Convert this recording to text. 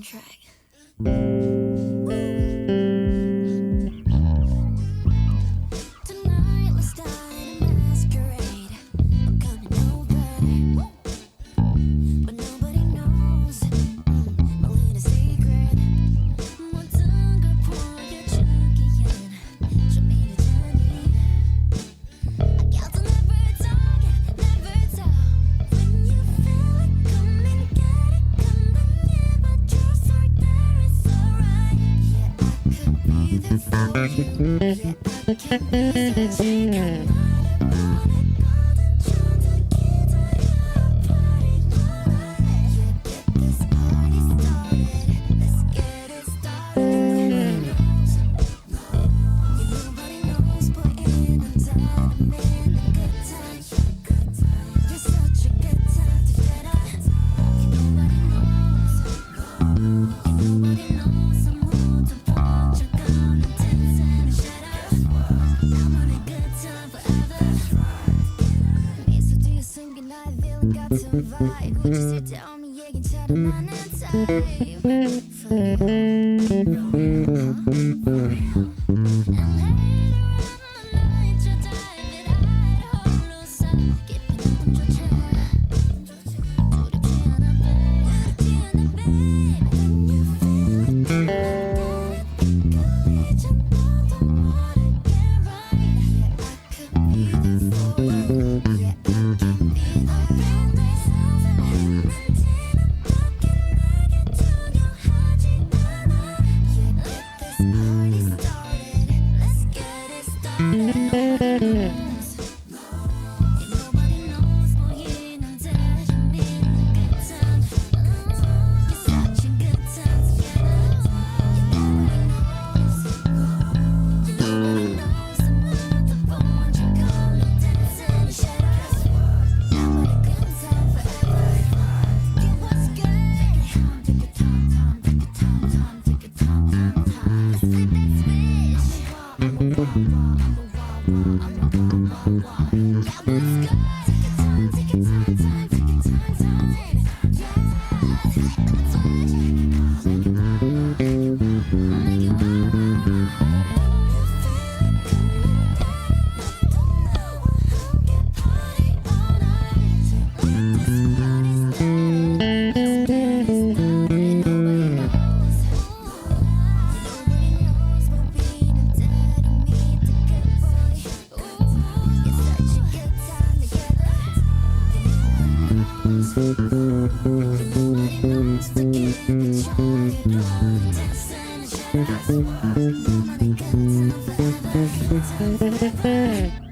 track. Tonight let's start a masquerade. I'm coming over, but nobody knows my little secret. My tongue got point, you're chunky and show me the journey. I got to never talk. When you feel it, come and get it. Come never just right there, it's alright. Yeah, I could be there for you. Yeah, I can be such a good got to vibe. Would you sit down and you can chat on my time for real. And later on the night you dive it out, hold us up, keeping up your chin. To the chin, babe. When you feel it, reach and down the water, get right. Yeah, I could be there for you. Yeah, I can be there. Thank you.